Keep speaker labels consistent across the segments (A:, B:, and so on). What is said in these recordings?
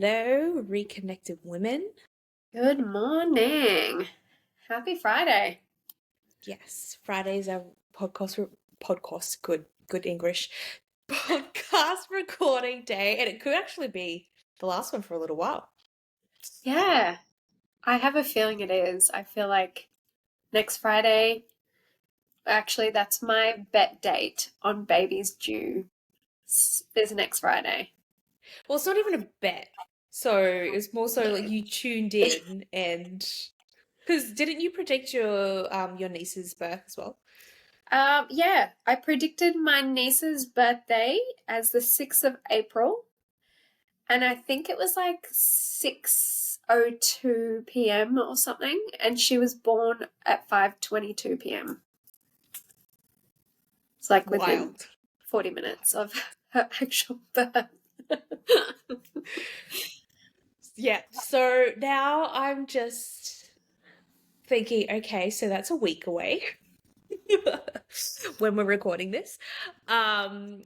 A: Hello, reconnected women.
B: Good morning. Happy Friday.
A: Yes, Friday's our podcast. Good English. Podcast recording day, and it could actually be the last one for a little while.
B: Yeah, I have a feeling it is. I feel like next Friday, actually, that's my bet date on baby's due. Is next Friday.
A: Well, it's not even a bet, so it's more so like you tuned in, and because didn't you predict your niece's birth as well?
B: Yeah, I predicted my niece's birthday as the 6th of April, and I think it was like 6:02 p.m. or something, and she was born at 5:22 p.m. It's like within
A: Wild.
B: 40 minutes of her actual birth.
A: Yeah. So now I'm just thinking, okay, so that's a week away. When we're recording this. And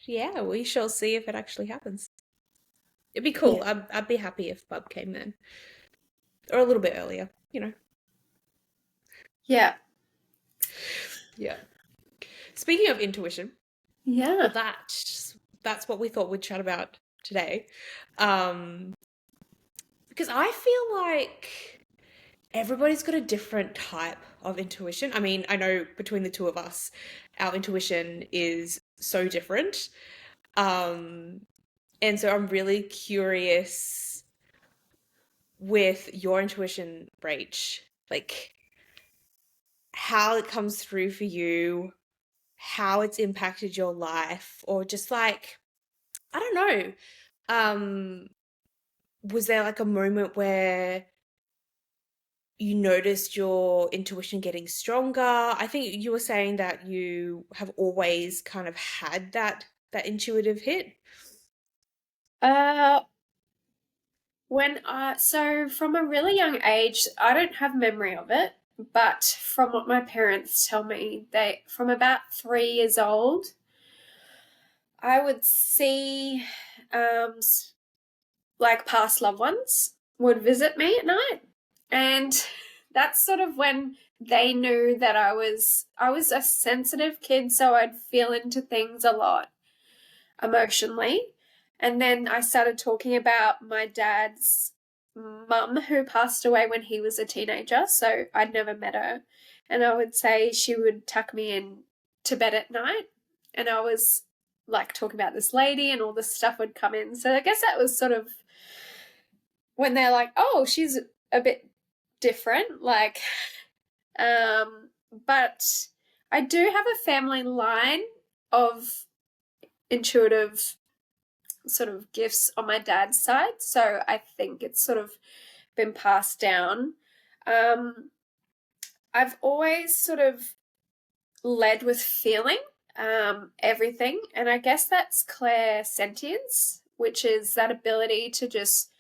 A: yeah, we shall see if it actually happens. It'd be
B: Yeah.
A: cool. I'd be happy if Bub came then. Or a little bit earlier.
B: Yeah.
A: Yeah. Speaking of intuition,
B: Yeah.
A: that's what we thought we'd chat about today. Um, because I feel like everybody's got a different type of intuition. I mean, I know between the two of us, our intuition is so different. Um, and so I'm really curious with your intuition, Rach, like how it comes through for you, how it's impacted your life, or just like, I don't know. Um, was there like a moment where you noticed your intuition getting stronger? I think you were saying that you have always kind of had that intuitive hit.
B: Uh, so from a really young age, I don't have memory of it, but from what my parents tell me, from about 3 years old, I would see, um, like past loved ones would visit me at night. And that's sort of when they knew that I was a sensitive kid, so I'd feel into things a lot emotionally. And then I started talking about my dad's mum who passed away when he was a teenager, so I'd never met her. And I would say she would tuck me in to bed at night, and I was like talking about this lady and all this stuff would come in. So I guess that was sort of when they're like, "Oh, she's a bit different." Like, but I do have a family line of intuitive sort of gifts on my dad's side, so I think it's sort of been passed down. Um, I've always sort of led with feeling everything, and I guess that's clairsentience, which is that ability to just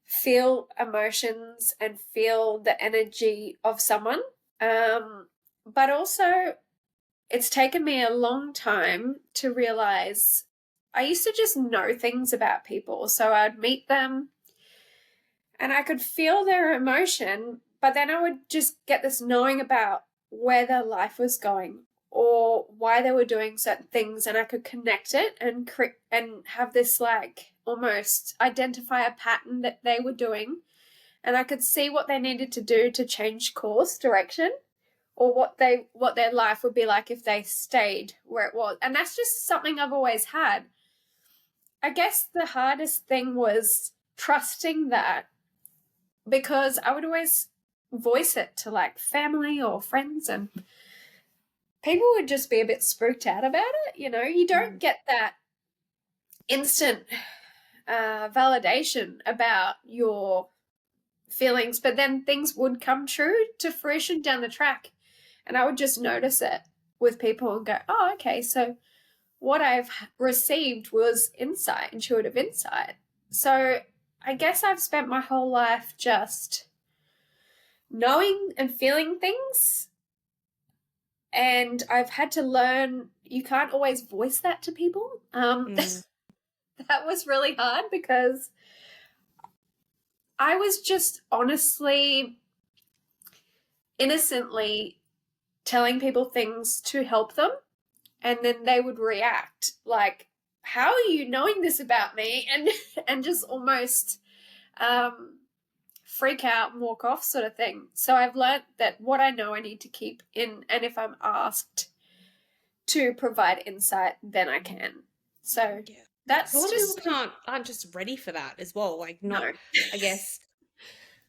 B: feel emotions and feel the energy of someone. But also, it's taken me a long time to realize I used to just know things about people. So I'd meet them and I could feel their emotion, but then I would just get this knowing about where their life was going or why they were doing certain things, and I could connect it and have this like almost identify a pattern that they were doing, and I could see what they needed to do to change course direction, or what their life would be like if they stayed where it was. And that's just something I've always had. I guess the hardest thing was trusting that, because I would always voice it to like family or friends, and people would just be a bit spooked out about it. You don't get that instant validation about your feelings, but then things would come true to fruition down the track. And I would just notice it with people and go, oh, okay, so what I've received was insight, intuitive insight. So I guess I've spent my whole life just knowing and feeling things. And I've had to learn you can't always voice that to people.
A: Mm.
B: that was really hard because I was just honestly, innocently telling people things to help them, and then they would react like, how are you knowing this about me? And just almost freak out and walk off, sort of thing. So I've learned that what I know I need to keep in, and if I'm asked to provide insight, then I can. So
A: Yeah. A
B: that's
A: lot of people
B: just
A: aren't just ready for that as well. Like, not,
B: no.
A: I guess,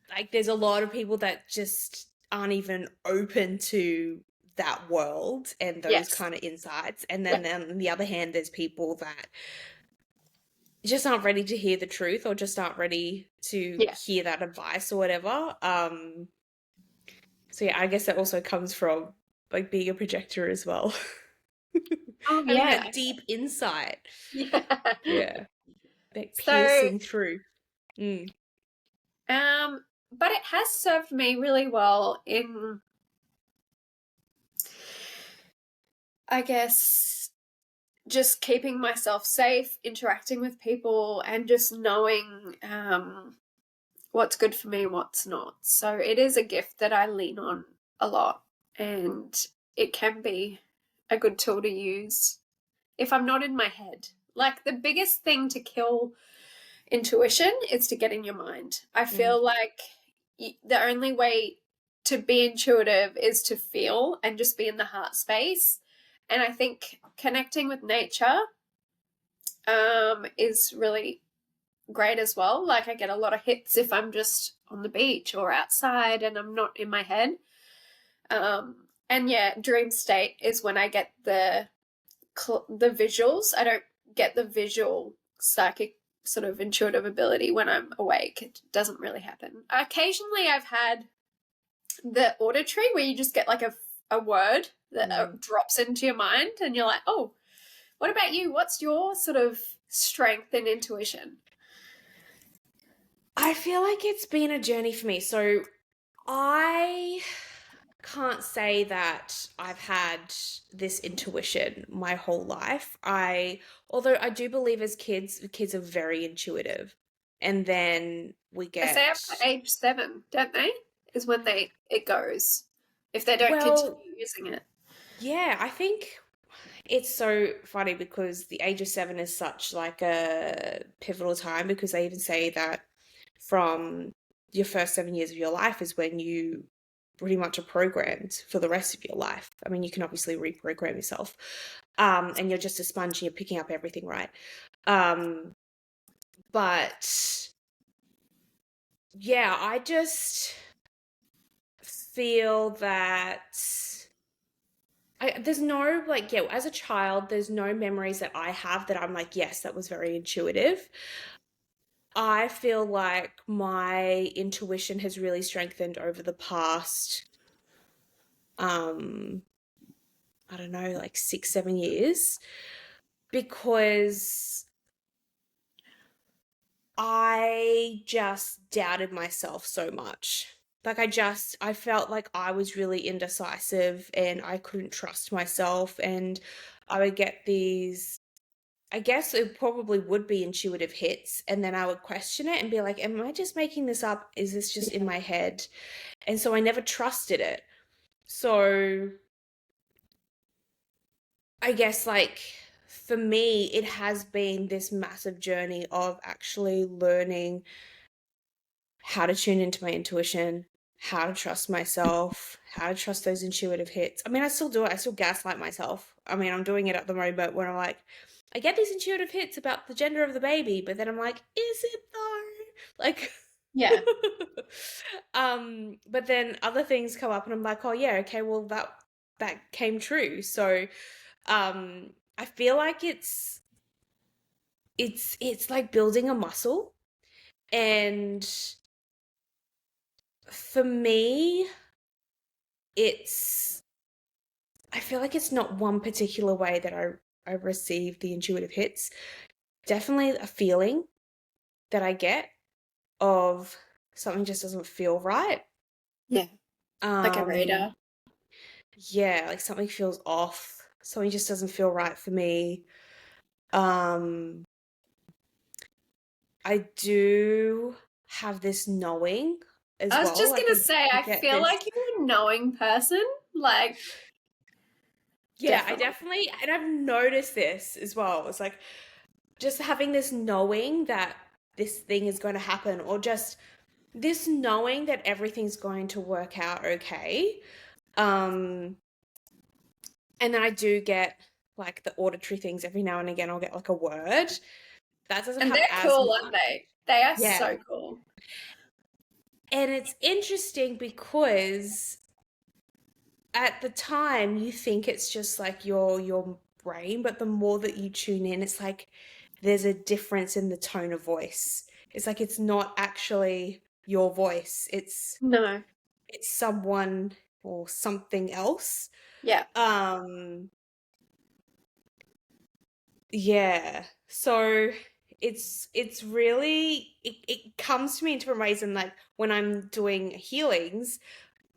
A: like there's a lot of people that just aren't even open to that world and those
B: Yes.
A: kind of insights. And
B: Yeah.
A: then on the other hand, there's people that just aren't ready to hear the truth or just aren't ready to
B: Yeah.
A: hear that advice or whatever. So yeah, I guess that also comes from like being a projector as well.
B: Oh
A: Having
B: yeah.
A: that deep insight.
B: Yeah.
A: Yeah. Like
B: So
A: piercing through. Mm.
B: but it has served me really well in, I guess, just keeping myself safe, interacting with people, and just knowing what's good for me and what's not. So it is a gift that I lean on a lot, and it can be a good tool to use if I'm not in my head. Like, the biggest thing to kill intuition is to get in your mind. I
A: Mm.
B: feel like the only way to be intuitive is to feel and just be in the heart space. And I think connecting with nature is really great as well. Like, I get a lot of hits if I'm just on the beach or outside and I'm not in my head. And yeah, dream state is when I get the visuals. I don't get the visual psychic sort of intuitive ability when I'm awake. It doesn't really happen. Occasionally, I've had the auditory where you just get like a word that
A: Mm.
B: drops into your mind, and you're like, oh, what about you? What's your sort of strength and intuition?
A: I feel like it's been a journey for me. So I can't say that I've had this intuition my whole life. Although I do believe as kids are very intuitive. And then we
B: They say
A: get,
B: up to age 7, don't they? Is when it goes if they don't
A: well,
B: continue using it.
A: yeah, I think it's so funny because the age of 7 is such like a pivotal time because they even say that from your first 7 years of your life is when you pretty much are programmed for the rest of your life. I mean, you can obviously reprogram yourself, and you're just a sponge and you're picking up everything, right? But yeah, I just feel that there's no like, yeah, as a child, there's no memories that I have that I'm like, yes, that was very intuitive. I feel like my intuition has really strengthened over the past, um, I don't know, like 6, 7 years, because I just doubted myself so much. Like I felt like I was really indecisive and I couldn't trust myself and I would get these, I guess it probably would be intuitive hits and then I would question it and be like, am I just making this up? Is this just in my head? And so I never trusted it. So I guess like for me, it has been this massive journey of actually learning how to tune into my intuition, how to trust myself, how to trust those intuitive hits. I mean, I still do it. I still gaslight myself. I mean, I'm doing it at the moment where I'm like, I get these intuitive hits about the gender of the baby, but then I'm like, is it though? Like,
B: Yeah.
A: but then other things come up and I'm like, oh yeah, okay, well that came true. So, I feel like it's like building a muscle and for me it's I feel like it's not one particular way that I receive the intuitive hits. Definitely a feeling that I get of something just doesn't feel right.
B: Yeah. Like a
A: Um
B: radar.
A: yeah, like something feels off. Something just doesn't feel right for me. Um I do have this knowing
B: I
A: as
B: was
A: well.
B: just
A: Like
B: gonna say,
A: I
B: I
A: get
B: feel
A: this.
B: like you're a knowing person. Like,
A: Yeah, I
B: definitely.
A: definitely, and I've noticed this as well. It's like just having this knowing that this thing is going to happen, or just this knowing that everything's going to work out okay. Um, and then I do get like the auditory things every now and again. I'll get like a word. That doesn't
B: And
A: have
B: they're
A: as
B: cool, aren't
A: much.
B: they? They are
A: Yeah.
B: so cool.
A: And it's interesting because at the time you think it's just like your brain, but the more that you tune in, it's like there's a difference in the tone of voice. It's like it's not actually your voice.
B: No.
A: It's someone or something else.
B: Yeah.
A: Um yeah. So it's really it comes to me in different ways, and like when I'm doing healings,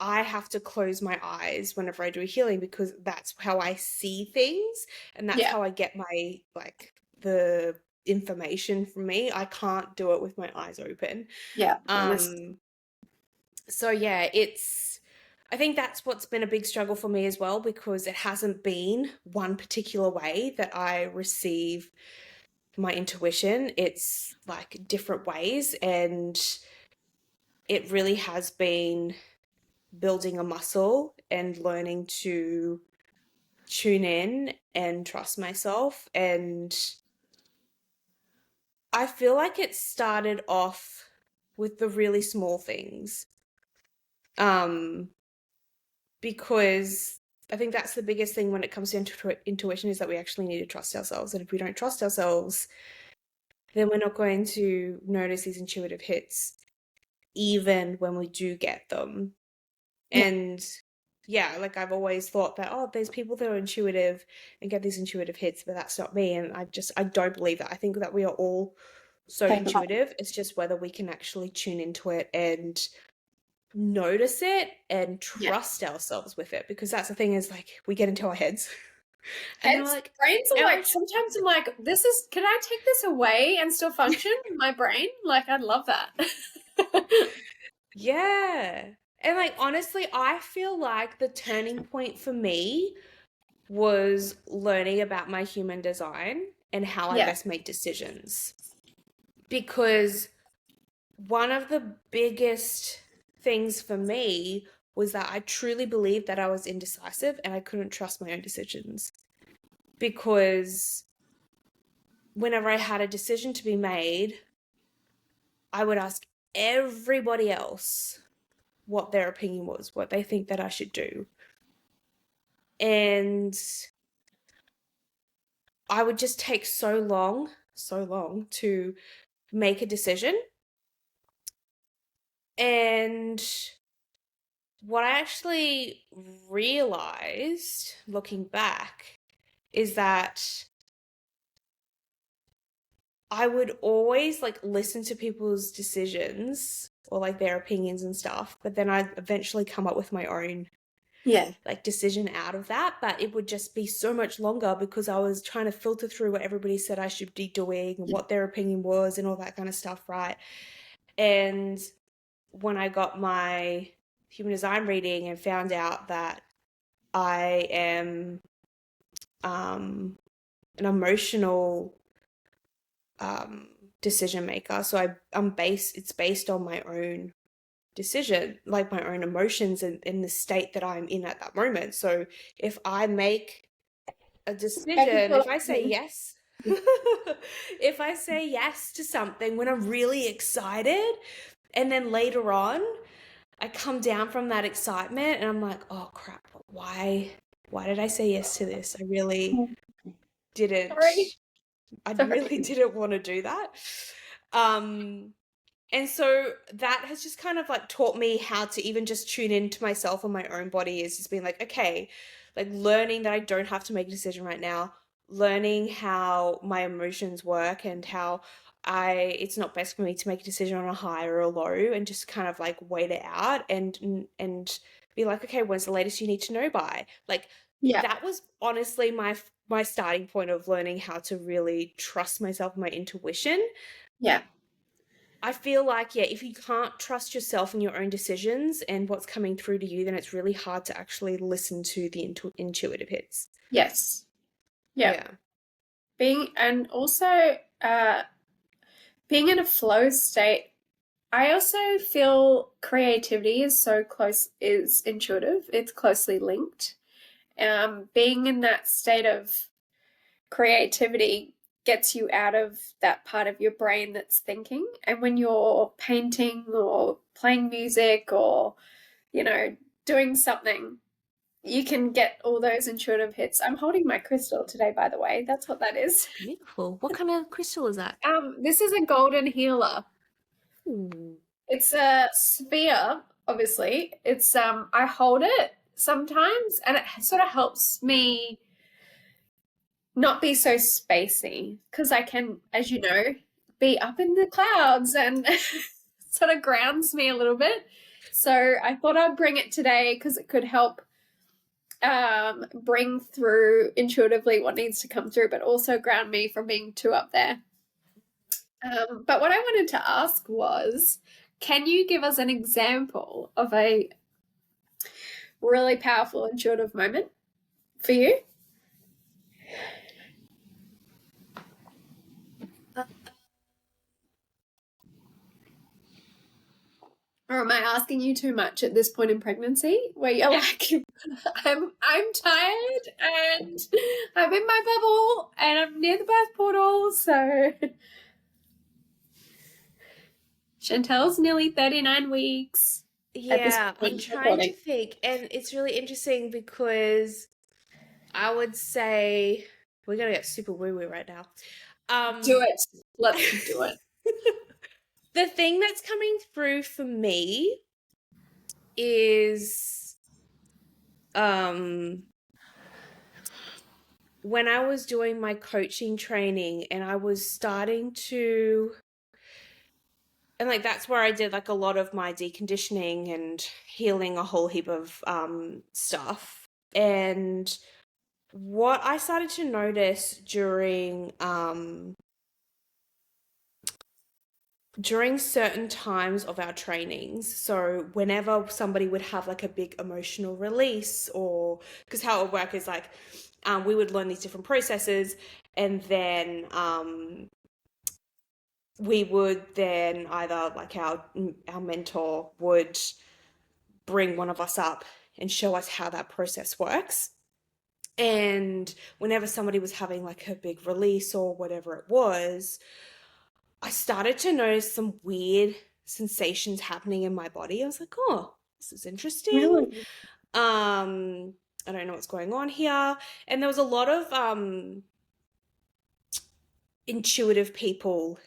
A: I have to close my eyes whenever I do a healing because that's how I see things, and that's
B: Yeah.
A: how I get my like the information from me. I can't do it with my eyes open.
B: Yeah. Honest.
A: Um so yeah, I think that's what's been a big struggle for me as well, because it hasn't been one particular way that I receive my intuition. It's like different ways, and it really has been building a muscle and learning to tune in and trust myself. And I feel like it started off with the really small things. Um, because I think that's the biggest thing when it comes to intuition, is that we actually need to trust ourselves. And if we don't trust ourselves, then we're not going to notice these intuitive hits, even when we do get them.
B: Yeah.
A: And yeah, like I've always thought that, oh, there's people that are intuitive and get these intuitive hits, but that's not me. And I don't believe that. I think that we are all so
B: Capable.
A: intuitive. It's just whether we can actually tune into it and notice it and
B: Yeah.
A: trust ourselves with it. Because that's the thing, is like we get into our heads and then we're
B: Heads,
A: like,
B: brains are
A: every
B: like, sometimes I'm like, can I take this away and still function? My brain? Like, I'd love that.
A: yeah. And like honestly, I feel like the turning point for me was learning about my human design and how I
B: Yeah.
A: best make decisions. Because one of the biggest things for me was that I truly believed that I was indecisive and I couldn't trust my own decisions. Because whenever I had a decision to be made, I would ask everybody else what their opinion was, what they think that I should do. And I would just take so long to make a decision. And what I actually realized looking back is that I would always like listen to people's decisions or like their opinions and stuff, but then I'd eventually come up with my own
B: Yeah.
A: like decision out of that. But it would just be so much longer because I was trying to filter through what everybody said I should be doing and what their opinion was and all that kind of stuff, right? And when I got my human design reading and found out that I am an emotional um, decision maker. So it's based on my own decision, like my own emotions and in the state that I'm in at that moment. So if I make a decision, if I say yes, if I say yes to something when I'm really excited, and then later on I come down from that excitement and I'm like, oh crap, why did I say yes to this? Didn't
B: Sorry.
A: I really
B: Sorry.
A: didn't want to do that. Um and so that has just kind of like taught me how to even just tune into myself and my own body, is just being like, okay, like learning that I don't have to make a decision right now, learning how my emotions work and how it's not best for me to make a decision on a high or a low, and just kind of like wait it out and be like, okay, when's the latest you need to know by? Like
B: Yeah.
A: that was honestly my starting point of learning how to really trust myself and my intuition.
B: Yeah.
A: I feel like, yeah, if you can't trust yourself and your own decisions and what's coming through to you, then it's really hard to actually listen to the intuitive hits.
B: Yes. Yeah.
A: Yeah.
B: And also being in a flow state. I also feel creativity is intuitive. It's closely linked. Being in that state of creativity gets you out of that part of your brain that's thinking. And when you're painting or playing music or, you know, doing something, you can get all those intuitive hits. I'm holding my crystal today, by the way. That's what that is.
A: Beautiful. What kind of crystal is that?
B: This is a golden healer.
A: Ooh.
B: It's a sphere, obviously. It's I hold it sometimes and it sort of helps me not be so spacey because I can, as you know, be up in the clouds and sort of grounds me a little bit. So I thought I'd bring it today because it could help bring through intuitively what needs to come through, but also ground me from being too up there. But what I wanted to ask was, can you give us an example of a really powerful intuitive moment for you? Or am I asking you too much at this point in pregnancy where you're like, I'm tired and I'm in my bubble and I'm near the birth portal, so Chantel's nearly 39 weeks at this
A: Yeah, I'm
B: point
A: trying to
B: recording.
A: think, and it's really interesting because I would say we're gonna get super woo-woo right now.
B: Do
A: Um,
B: it. Let's do it.
A: the thing that's coming through for me is um when I was doing my coaching training and I was starting to, and like that's where I did like a lot of my deconditioning and healing a whole heap of stuff. And what I started to notice during certain times of our trainings, so whenever somebody would have like a big emotional release, or because how it would work is like we would learn these different processes, and then we would then either like our mentor would bring one of us up and show us how that process works. And whenever somebody was having like a big release or whatever it was, I started to notice some weird sensations happening in my body. I was like, oh, this is interesting.
B: Really?
A: I don't know what's going on here. And there was a lot of intuitive people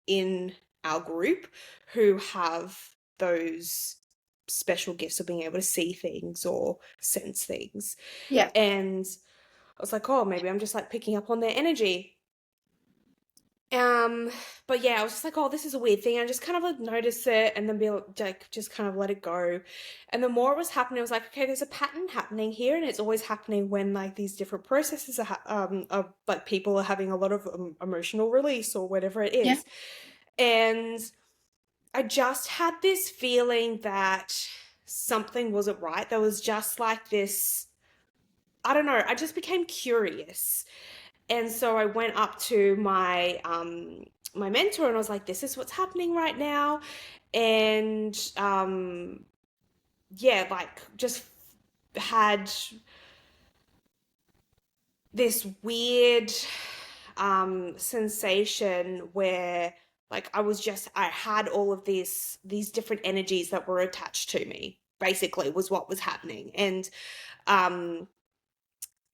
A: in our group who have those special gifts of being able to see things or sense things.
B: Yeah.
A: And I was like, oh, maybe I'm just like picking up on their energy. But yeah, I was just like, oh, this is a weird thing. I just kind of like notice it and then be like, just kind of let it go. And the more it was happening, I was like, okay, there's a pattern happening here, and it's always happening when like these different processes are like people are having a lot of emotional release or whatever it
B: Yeah.
A: is. And I just had this feeling that something wasn't right. There was just like this, I don't know, I just became curious. And so I went up to my mentor and I was like, this is what's happening right now. And yeah, like just had this weird sensation where like I had all of these different energies that were attached to me, basically was what was happening. Um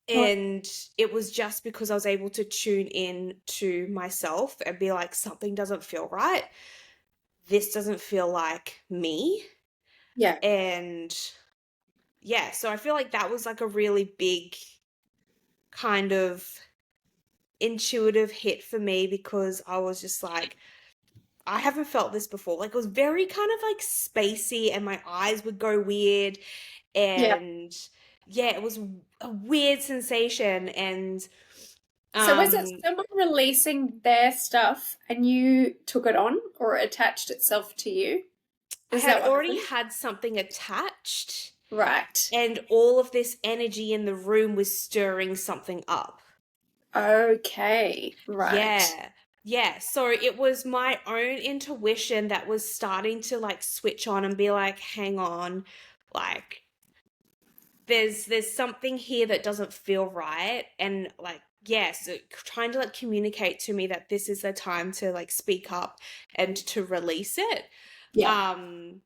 A: and it was just because I was able to tune in to myself and be like, something doesn't feel right. This doesn't feel like me.
B: Yeah.
A: And yeah, so I feel like that was like a really big kind of intuitive hit for me, because I was just like, I haven't felt this before. Like it was very kind of like spacey and my eyes would go weird,
B: Yeah.
A: and yeah, it was a weird sensation. And
B: So was it
A: Um,
B: someone releasing their stuff and you took it on, or it attached itself to you?
A: I
B: Is
A: had
B: that what
A: already
B: happened?
A: had something attached,
B: Right.
A: and all of this energy in the room was stirring something up.
B: Okay. Right.
A: Yeah. Yeah. So it was my own intuition that was starting to like switch on and be like, hang on, like there's something here that doesn't feel right. And like, yes, trying to like communicate to me that this is the time to like speak up and to release it.
B: Yeah.
A: Um,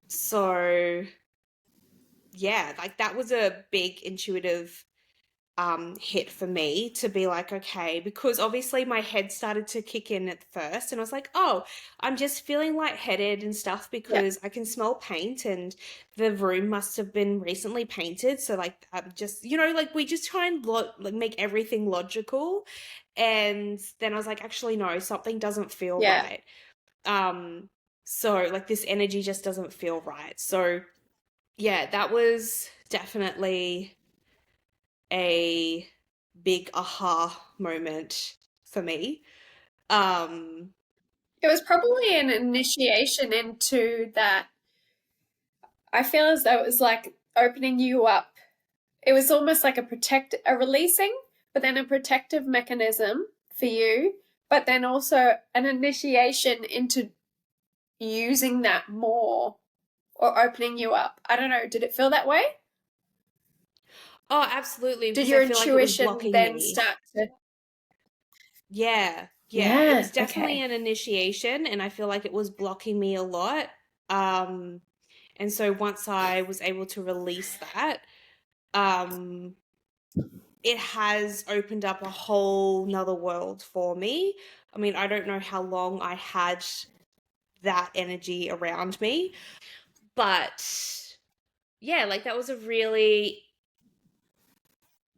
A: so yeah, like that was a big intuitive hit for me to be like, okay, because obviously my head started to kick in at first, and I was like, oh, I'm just feeling lightheaded and stuff
B: Yeah.
A: because I can smell paint and the room must have been recently painted. So like I'm just, like we just try and like make everything logical. And then I was like, actually no, something doesn't feel
B: Yeah.
A: right. Um, so like this energy just doesn't feel right. So yeah, that was definitely a big aha moment for me. Um,
B: It was probably an initiation into that. I feel as though it was like opening you up. It was almost like a releasing, but then a protective mechanism for you, but then also an initiation into using that more or opening you up. I don't know. Did it feel that way?
A: oh, absolutely,
B: Did
A: because I
B: your
A: feel like it was
B: intuition
A: blocking
B: then
A: me.
B: start to?
A: Yeah, yeah, it was
B: Yeah.
A: definitely
B: Okay.
A: an initiation, and I feel like it was blocking me a lot. Um, and so once I was able to release that, um, it has opened up a whole nother world for me. I mean, I don't know how long I had that energy around me, but yeah, like that was a really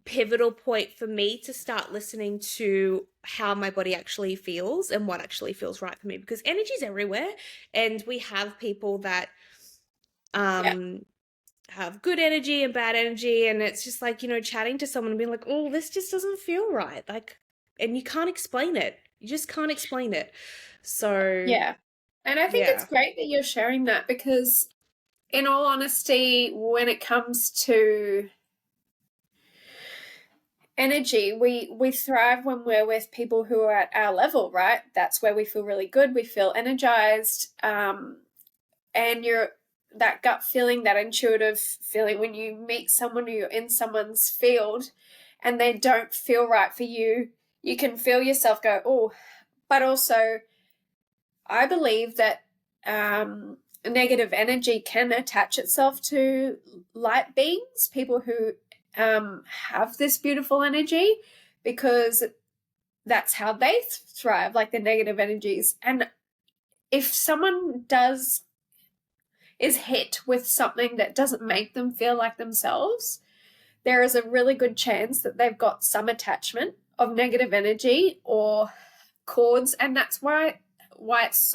A: pivotal point for me to start listening to how my body actually feels and what actually feels right for me, because energy's everywhere, and we have people that
B: Yeah.
A: um have good energy and bad energy, and it's just like, chatting to someone and being like, oh, this just doesn't feel right, like, and you can't explain it, you just can't explain it. So
B: Yeah. And I think it's
A: yeah.
B: great that you're sharing that because, in all honesty, when it comes to energy, we thrive when we're with people who are at our level, right? That's where we feel really good. We feel energized. And you're that gut feeling, that intuitive feeling when you meet someone or you're in someone's field and they don't feel right for you, you can feel yourself go, oh, but also I believe that negative energy can attach itself to light beings, people who have this beautiful energy, because that's how they thrive, like the negative energies. And if someone is hit with something that doesn't make them feel like themselves, there is a really good chance that they've got some attachment of negative energy or cords, and that's why it's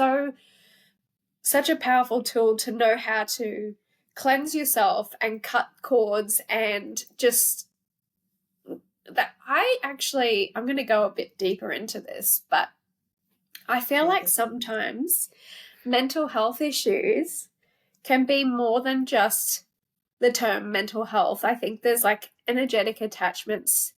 B: such a powerful tool to know how to cleanse yourself and cut cords. And just that, I'm going to go a bit deeper into this, but I feel
A: Yeah,
B: like
A: go for it.
B: sometimes mental health issues can be more than just the term mental health. I think there's like energetic attachments,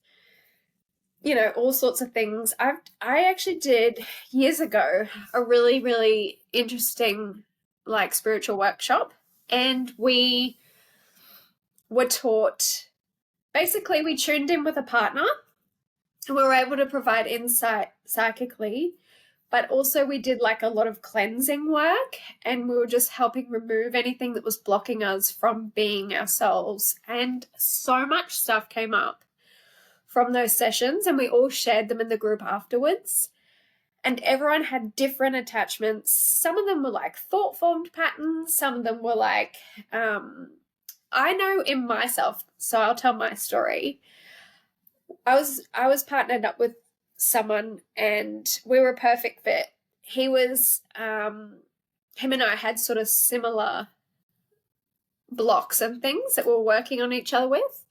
B: all sorts of things. I actually did years ago a really, really interesting like spiritual workshop, and we were taught, basically we tuned in with a partner and we were able to provide insight psychically, but also we did like a lot of cleansing work, and we were just helping remove anything that was blocking us from being ourselves. And so much stuff came up from those sessions, and we all shared them in the group afterwards. And everyone had different attachments. Some of them were like thought formed patterns, some of them were like, I know in myself, so I'll tell my story. I was partnered up with someone and we were a perfect fit. He was him and I had sort of similar blocks and things that we were working on each other with.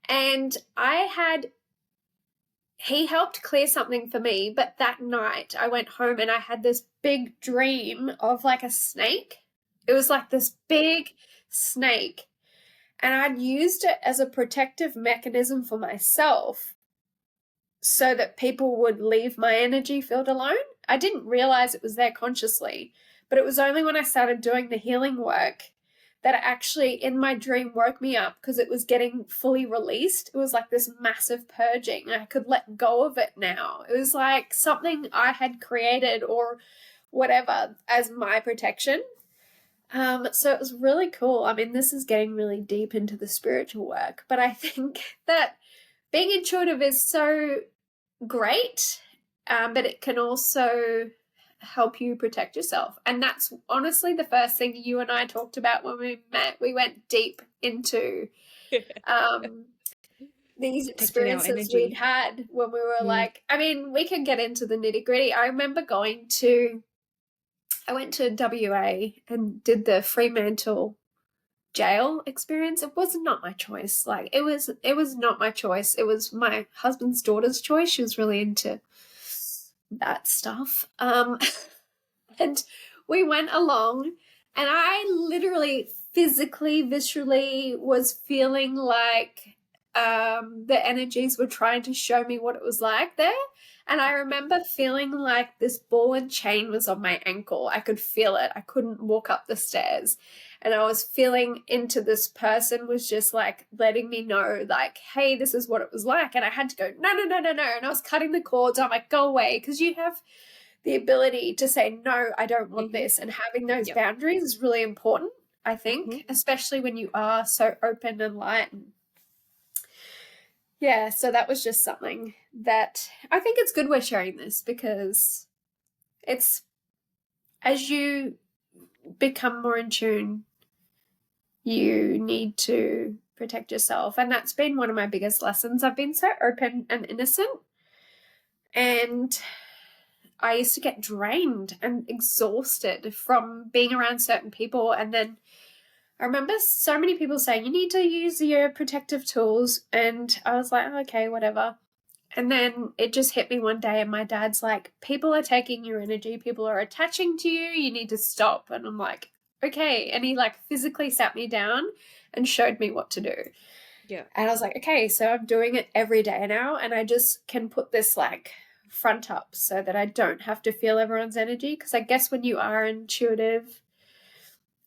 B: And I had he helped clear something for me. But that night I went home and I had this big dream of like a snake. It was like this big snake. And I'd used it as a protective mechanism for myself so that people would leave my energy field alone. I didn't realize it was there consciously, but it was only when I started doing the healing work that it actually in my dream woke me up because it was getting fully released. It was like this massive purging. I could let go of it now. It was like something I had created or whatever as my protection. So it was really cool. I mean, this is getting really deep into the spiritual work, but I think that being intuitive is so great, but it can also help you protect yourself. And that's honestly the first thing you and I talked about when we met. We went deep into these
A: Protecting our
B: experiences we'd
A: energy.
B: had when we were like, I mean, we can get into the nitty gritty. I remember I went to WA and did the Fremantle jail experience. It was not my choice. Like it was not my choice. It was my husband's daughter's choice. She was really into that stuff. And we went along and I literally physically, viscerally was feeling like the energies were trying to show me what it was like there. And I remember feeling like this ball and chain was on my ankle. I could feel it. I couldn't walk up the stairs. And I was feeling into this person was just like letting me know, like, hey, this is what it was like. And I had to go, no, no, no, no, no. And I was cutting the cords. I'm like, go away. Because you have the ability to say, no, I don't want this. And having those boundaries is really important, I think, especially when you are so open and light. Yeah, so that was just something that I think it's good we're sharing this because it's as you become more in tune, you need to protect yourself. And that's been one of my biggest lessons. I've been so open and innocent. And I used to get drained and exhausted from being around certain people. And then I remember so many people saying, you need to use your protective tools. And I was like, okay, whatever. And then it just hit me one day and my dad's like, people are taking your energy. People are attaching to you. You need to stop. And I'm like, okay. And he like physically sat me down and showed me what to do.
A: Yeah.
B: And I was like, okay, so I'm doing it every day now. And I just can put this like front up so that I don't have to feel everyone's energy. Because I guess when you are intuitive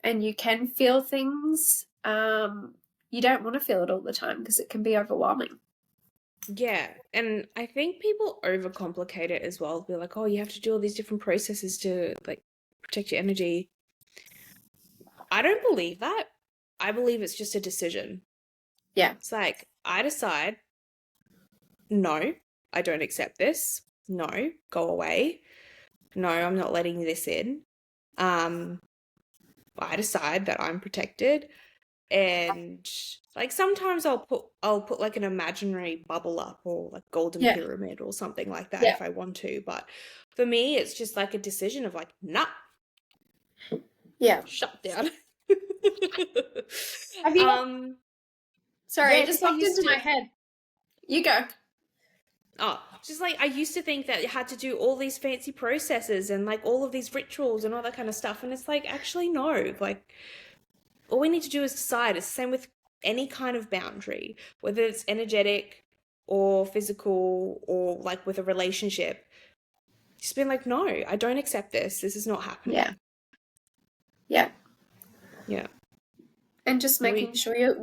B: and you can feel things, you don't want to feel it all the time because it can be overwhelming.
A: Yeah, and I think people overcomplicate it as well. They're like, oh, you have to do all these different processes to like protect your energy. I don't believe that. I believe it's just a decision.
B: Yeah.
A: It's like I decide, no, I don't accept this. No, go away. No, I'm not letting this in. I decide that I'm protected, and like sometimes I'll put like an imaginary bubble up or like golden pyramid or something like that if I want to, but for me it's just like a decision of like, nah, shut down.
B: Have you sorry,
A: Yeah,
B: it just
A: because I
B: popped
A: used
B: into
A: to
B: my head. You go.
A: just like I used to think that you had to do all these fancy processes and like all of these rituals and all that kind of stuff, and it's like, actually no, like all we need to do is decide. It's the same with any kind of boundary, whether it's energetic or physical or like with a relationship. Just being like, no, I don't accept this. This is not happening.
B: Yeah. Yeah.
A: Yeah.
B: And just making sure you're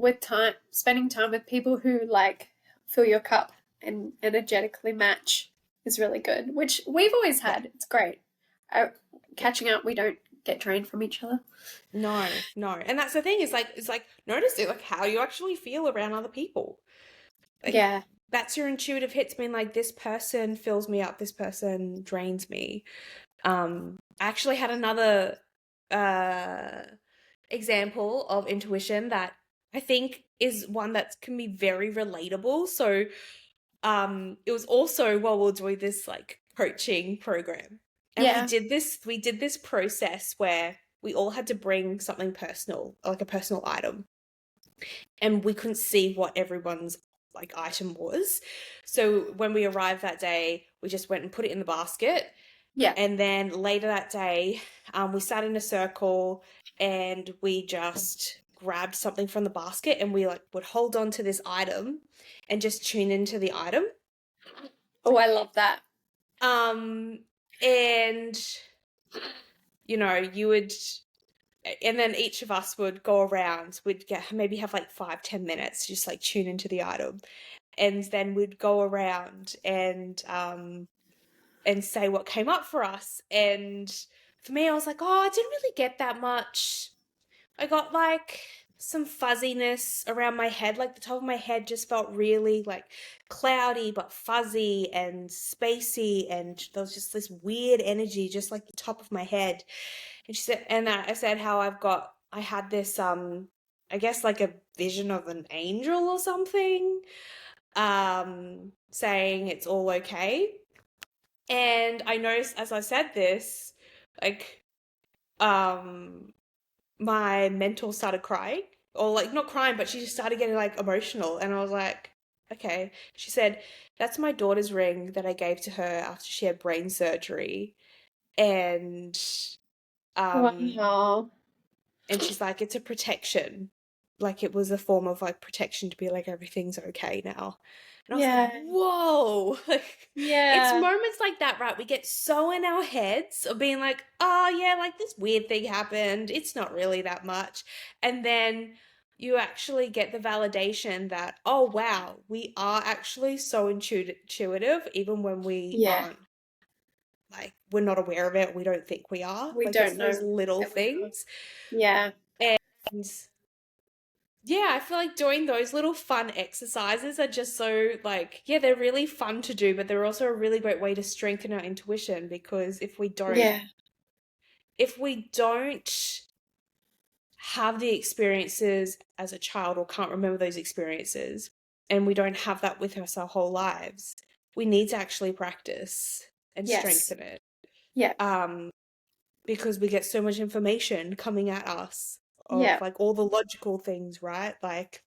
B: spending time with people who like fill your cup and energetically match is really good, which we've always had. It's great. Catching up, we don't get drained from each other.
A: No. And that's the thing, is like, notice it, like how you actually feel around other people. Like, that's your intuitive hits, being like, this person fills me up, this person drains me. I actually had another example of intuition that I think is one that can be very relatable. So it was also while we were doing this like coaching program, and we did this process where we all had to bring something personal, like a personal item, and we couldn't see what everyone's like item was. So when we arrived that day, we just went and put it in the basket.
B: Yeah.
A: And then later that day, we sat in a circle and we just grabbed something from the basket and we like would hold on to this item and just tune into the item.
B: Oh, I love that.
A: And you would, and then each of us would go around, we'd get maybe have like 5-10 minutes, just like tune into the item. And then we'd go around and say what came up for us. And for me, I was like, oh, I didn't really get that much. I got like some fuzziness around my head. Like the top of my head just felt really like cloudy but fuzzy and spacey. And there was just this weird energy, just like the top of my head. And she said, and I said how I had this, I guess like a vision of an angel or something, saying it's all okay. And I noticed as I said this, like, my mentor started crying, or like not crying, but she just started getting like emotional. And I was like, okay. She said, that's my daughter's ring that I gave to her after she had brain surgery. And, um,
B: Wow.
A: and she's like, it's a protection. Like it was a form of like protection to be like, everything's okay now. And I was like,
B: Yeah.
A: whoa. Like, it's
B: Yeah.
A: moments like that, right? We get so in our heads of being like, oh yeah, like this weird thing happened. It's not really that much. And then you actually get the validation that, oh wow, we are actually so intuitive, even when we
B: Yeah.
A: aren't, like, we're not aware of it. We don't think we are.
B: We
A: Like, it's
B: don't
A: those
B: know
A: little
B: that we are.
A: things.
B: Yeah.
A: And yeah, I feel like doing those little fun exercises are just so like, yeah, they're really fun to do, but they're also a really great way to strengthen our intuition, because
B: Yeah.
A: if we don't have the experiences as a child or can't remember those experiences, and we don't have that with us our whole lives, we need to actually practice and
B: Yes.
A: strengthen it.
B: Yeah.
A: Because we get so much information coming at us of
B: Yeah.
A: like all the logical things, right? Like,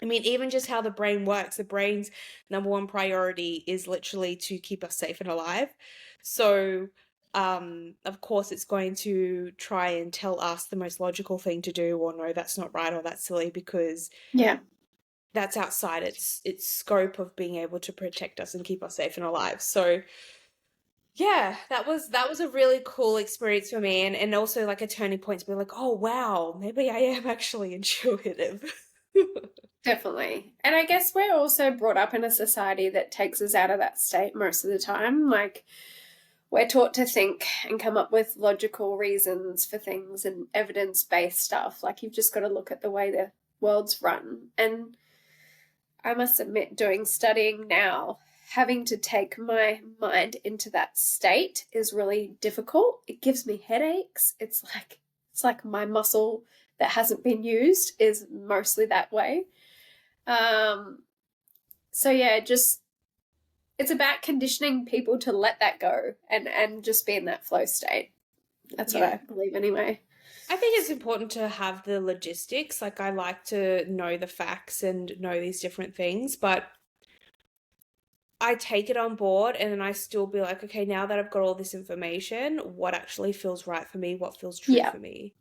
A: I mean, even just how the brain works, the brain's number one priority is literally to keep us safe and alive. So, of course, it's going to try and tell us the most logical thing to do, or no, that's not right, or that's silly, because
B: Yeah.
A: that's outside its scope of being able to protect us and keep us safe and alive. So, yeah, that was a really cool experience for me, and also like a turning point to be like, oh wow, maybe I am actually intuitive.
B: Definitely. And I guess we're also brought up in a society that takes us out of that state most of the time. Like, we're taught to think and come up with logical reasons for things and evidence-based stuff. Like, you've just got to look at the way the world's run. And I must admit, doing studying now, having to take my mind into that state is really difficult. It gives me headaches. It's like my muscle that hasn't been used is mostly that way. So yeah, just it's about conditioning people to let that go and just be in that flow state. That's what
A: Yeah.
B: I believe anyway.
A: I think it's important to have the logistics. Like, I like to know the facts and know these different things, but I take it on board and then I still be like, okay, now that I've got all this information, what actually feels right for me? What feels true
B: Yeah.
A: for me?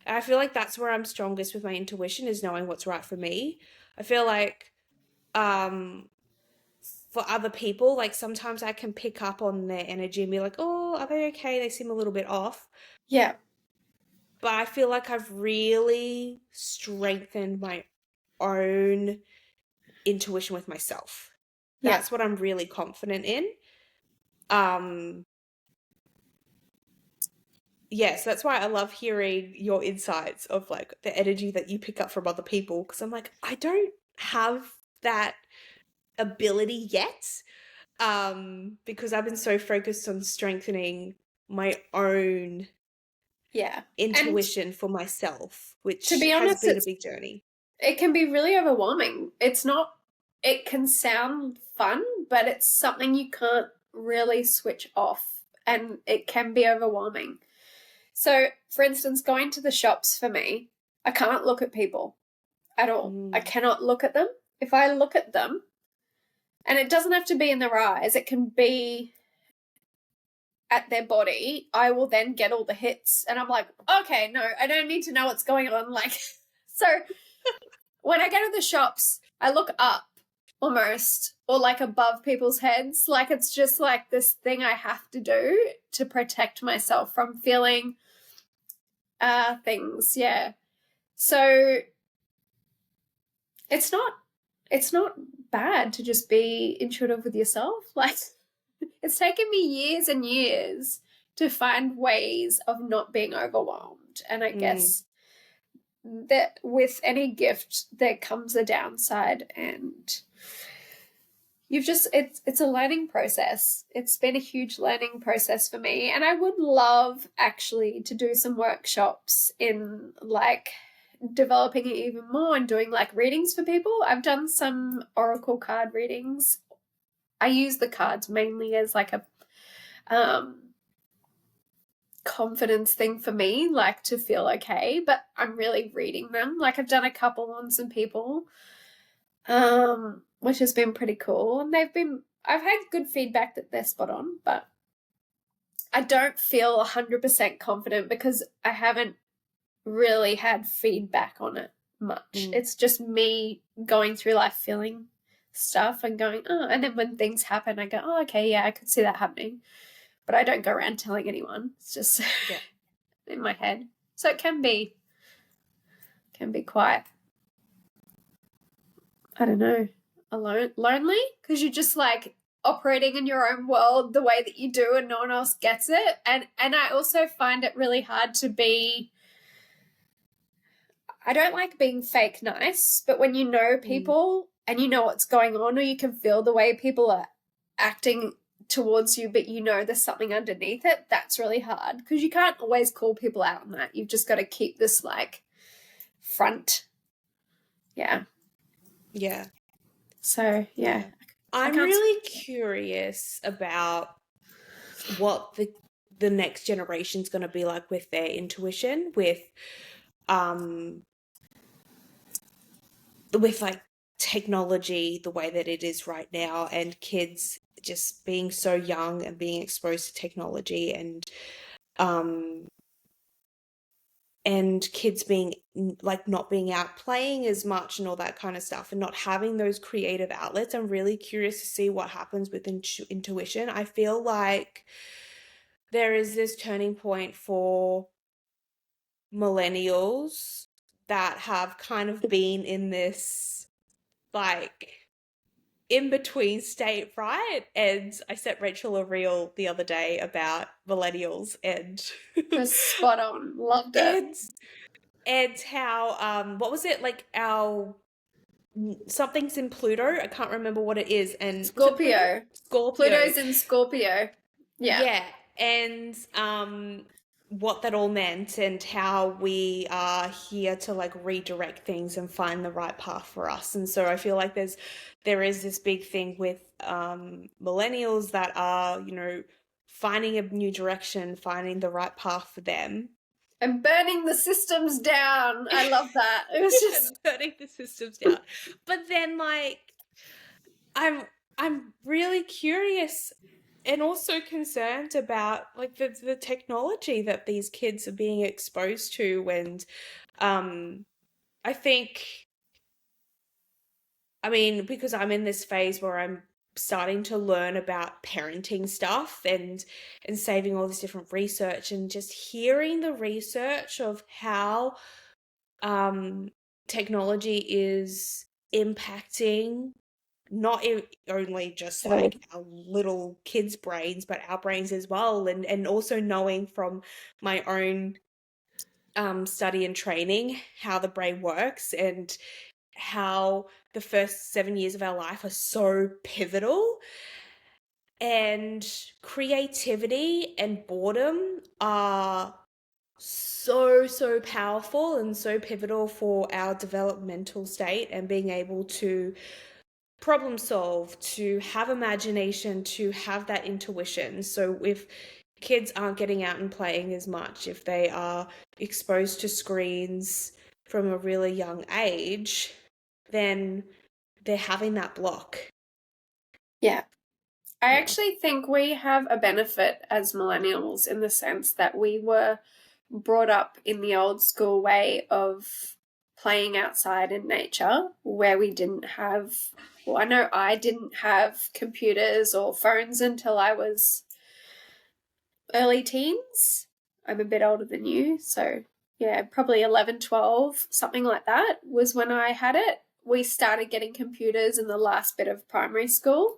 A: And I feel like that's where I'm strongest with my intuition, is knowing what's right for me. I feel like, um, for other people, like sometimes I can pick up on their energy and be like, oh, are they okay? They seem a little bit off.
B: Yeah.
A: But I feel like I've really strengthened my own intuition with myself.
B: Yeah.
A: That's what I'm really confident in. Um, yes, that's why I love hearing your insights of like the energy that you pick up from other people, because I'm like, I don't have that ability yet. Because I've been so focused on strengthening my own
B: Yeah. And
A: intuition for myself,
B: to
A: which
B: be
A: has
B: honest,
A: been a big journey.
B: it can be really overwhelming. It can sound fun, but it's something you can't really switch off, and it can be overwhelming. So, for instance, going to the shops for me, I can't look at people at all. I
A: Mm,
B: cannot look at them. If I look at them, And it doesn't have to be in their eyes. It can be at their body. I will then get all the hits. And I'm like, okay, no, I don't need to know what's going on. Like, so when I go to the shops, I look up almost, or like above people's heads. Like, it's just like this thing I have to do to protect myself from feeling things. Yeah. So it's not bad to just be intuitive with yourself. Like, it's taken me years and years to find ways of not being overwhelmed. And I guess that with any gift there comes a downside, and it's a learning process. It's been a huge learning process for me, and I would love actually to do some workshops in like developing it even more and doing like readings for people. I've done some oracle card readings. I use the cards mainly as like a confidence thing for me, like to feel okay, but I'm really reading them. Like, I've done a couple on some people, which has been pretty cool. And I've had good feedback that they're spot on, but I don't feel 100% confident because I haven't really had feedback on it much. It's just me going through life feeling stuff and going, oh, and then when things happen, I go, oh, okay, yeah, I could see that happening. But I don't go around telling anyone. It's just in my head. So it can be quite, I don't know, lonely, because you're just like operating in your own world the way that you do and no one else gets it. And I also find it really hard to be, I don't like being fake nice, but when you know people and you know what's going on, or you can feel the way people are acting towards you, but you know there's something underneath it, that's really hard, because you can't always call people out on that. You've just got to keep this like front. Yeah. So yeah.
A: I'm really curious about what the next generation's going to be like with their intuition, with like technology the way that it is right now, and kids just being so young and being exposed to technology, and kids being like not being out playing as much and all that kind of stuff, and not having those creative outlets. I'm really curious to see what happens with intuition. I feel like there is this turning point for millennials that have kind of been in this like in between state, right? And I sent Rachel a reel the other day about millennials, and
B: it was spot on. Loved it.
A: And how what was it, like our something's in Pluto, I can't remember what it is, and
B: Scorpio. Pluto's in Scorpio.
A: Yeah, and what that all meant, and how we are here to like redirect things and find the right path for us. And so I feel like there is this big thing with millennials that are, you know, finding a new direction, finding the right path for them.
B: And burning the systems down. I love that. It was just
A: burning the systems down. But then like I'm really curious and also concerned about like the technology that these kids are being exposed to. And I think, I mean, because I'm in this phase where I'm starting to learn about parenting stuff, and saving all this different research, and just hearing the research of how technology is impacting not only just like our little kids' brains, but our brains as well. And also knowing from my own study and training how the brain works, and how the first 7 years of our life are so pivotal. And creativity and boredom are so powerful and so pivotal for our developmental state, and being able to problem solve, to have imagination, to have that intuition. So if kids aren't getting out and playing as much, if they are exposed to screens from a really young age, then they're having that block.
B: Yeah. I
A: Yeah.
B: actually think we have a benefit as millennials in the sense that we were brought up in the old school way of playing outside in nature where we didn't have, well, I know I didn't have computers or phones until I was early teens. I'm a bit older than you, so yeah, probably 11, 12, something like that was when I had it. We started getting computers in the last bit of primary school.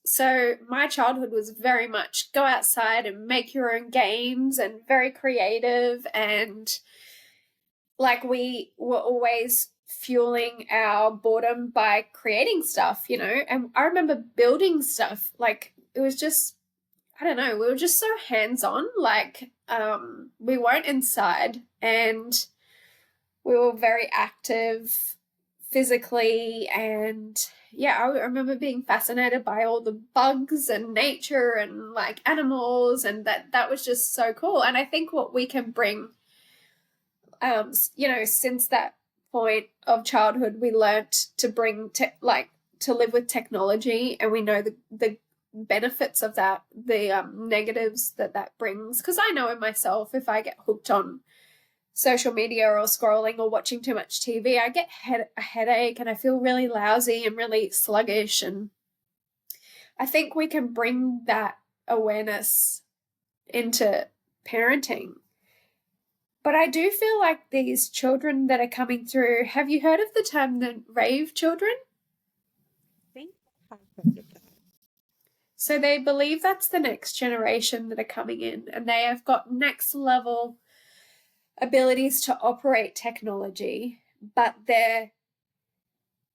B: So my childhood was very much go outside and make your own games and very creative, and like we were always fueling our boredom by creating stuff, you know. And I remember building stuff, like it was just, I don't know, we were just so hands-on, like we weren't inside, and we were very active physically. And yeah, I remember being fascinated by all the bugs and nature and like animals, and that was just so cool. And I think what we can bring, you know, since that point of childhood, we learnt to bring to live with technology, and we know the benefits of that, the negatives that brings. Because I know in myself, if I get hooked on social media or scrolling or watching too much TV, I get a headache and I feel really lousy and really sluggish. And I think we can bring that awareness into parenting. But I do feel like these children that are coming through, have you heard of the term the rave children?
A: I think I've heard of that.
B: So they believe that's the next generation that are coming in, and they have got next level abilities to operate technology, but their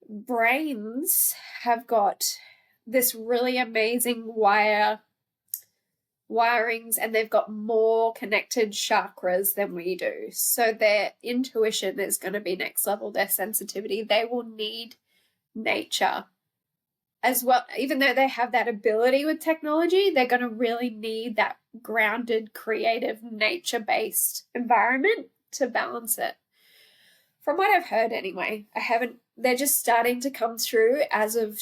B: brains have got this really amazing wirings, and they've got more connected chakras than we do. So their intuition is going to be next level, their sensitivity. They will need nature as well. Even though they have that ability with technology, they're going to really need that grounded, creative, nature-based environment to balance it. From what I've heard anyway, they're just starting to come through as of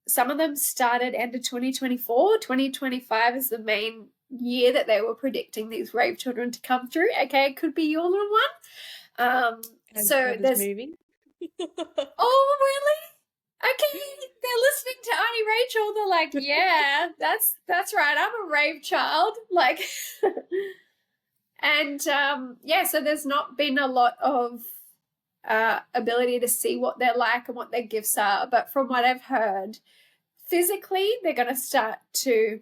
B: some of them started end of 2024. 2025 is the main year that they were predicting these rave children to come through. Okay, it could be your little one. So there's
A: moving.
B: Oh, really? Okay, they're listening to Auntie Rachel. They're like, yeah, that's right. I'm a rave child. Like, and yeah, so there's not been a lot of ability to see what they're like and what their gifts are. But from what I've heard, physically, they're going to start to,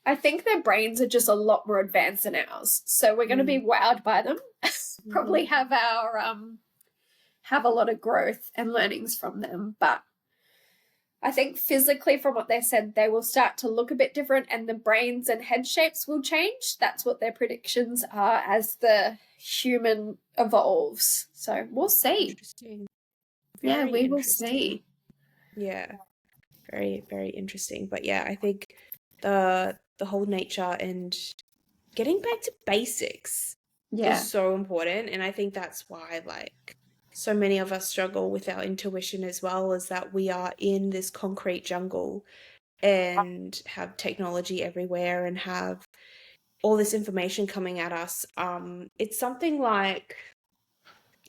B: I think their brains are just a lot more advanced than ours. So we're going to be wowed by them. Probably have a lot of growth and learnings from them. But I think physically, from what they said, they will start to look a bit different, and the brains and head shapes will change. That's what their predictions are as the human evolves. So we'll see.
A: Interesting.
B: Yeah,
A: Very
B: we will
A: interesting.
B: see.
A: Yeah. Very, very interesting. But yeah, I think the whole nature and getting back to basics
B: Yeah.
A: is so important. And I think that's why like so many of us struggle with our intuition as well, is that we are in this concrete jungle and have technology everywhere and have all this information coming at us. It's something like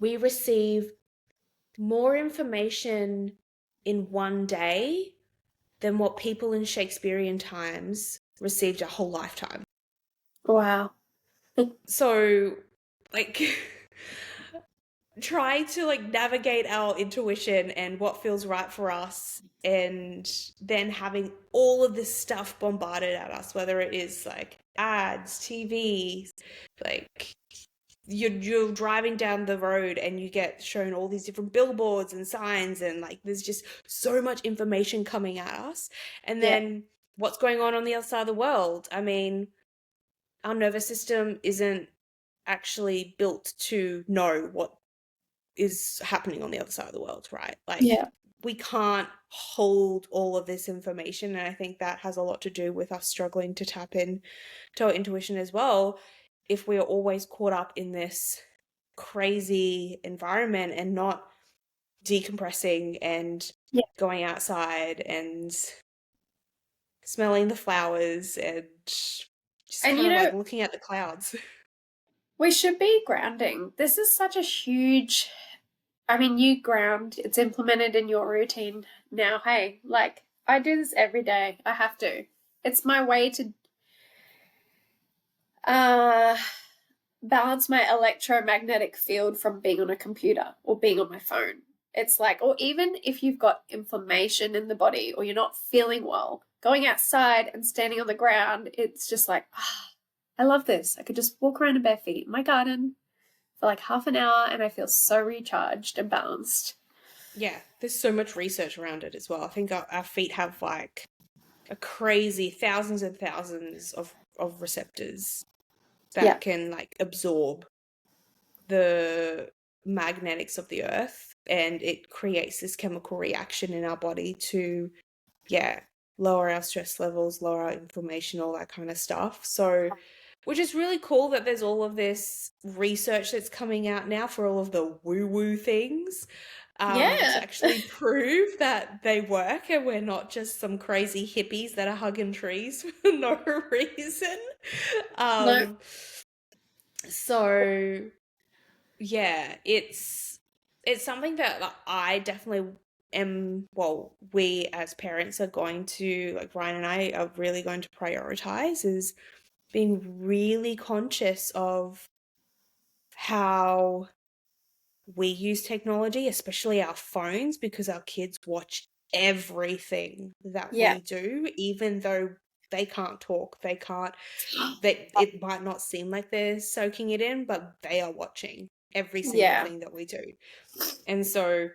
A: we receive more information in one day than what people in Shakespearean times received a whole lifetime.
B: Wow.
A: So, like, try to like navigate our intuition and what feels right for us, and then having all of this stuff bombarded at us, whether it is like ads, TV, like you're driving down the road and you get shown all these different billboards and signs, and like there's just so much information coming at us. And then what's going on the other side of the world? I mean, our nervous system isn't actually built to know what is happening on the other side of the world, right? Like we can't hold all of this information, and I think that has a lot to do with us struggling to tap in to our intuition as well, if we are always caught up in this crazy environment and not decompressing and
B: Yeah.
A: going outside and smelling the flowers and just
B: And
A: kind of like looking at the clouds.
B: we should be grounding. This is such a huge, I mean, you ground, it's implemented in your routine now. Hey, like, I do this every day. I have to. It's my way to uh balance my electromagnetic field from being on a computer or being on my phone. It's like, or even if you've got inflammation in the body or you're not feeling well, going outside and standing on the ground, it's just like, I love this. I could just walk around in bare feet in my garden for like half an hour and I feel so recharged and balanced.
A: Yeah, there's so much research around it as well. I think our feet have like a crazy thousands and thousands of receptors
B: Yeah.
A: that can like absorb the magnetics of the earth, and it creates this chemical reaction in our body to, yeah, lower our stress levels, lower our inflammation, all that kind of stuff. So, which is really cool that there's all of this research that's coming out now for all of the woo-woo things, to
B: Yeah.
A: actually prove that they work and we're not just some crazy hippies that are hugging trees for no reason.
B: No.
A: Um, so yeah, it's something that like, I definitely am, well, we as parents are going to, like Ryan and I are really going to prioritize, is being really conscious of how we use technology, especially our phones, because our kids watch everything that
B: Yeah.
A: we do, even though they can't talk, they can't, they, it might not seem like they're soaking it in, but they are watching every single
B: Yeah.
A: thing that we do. And so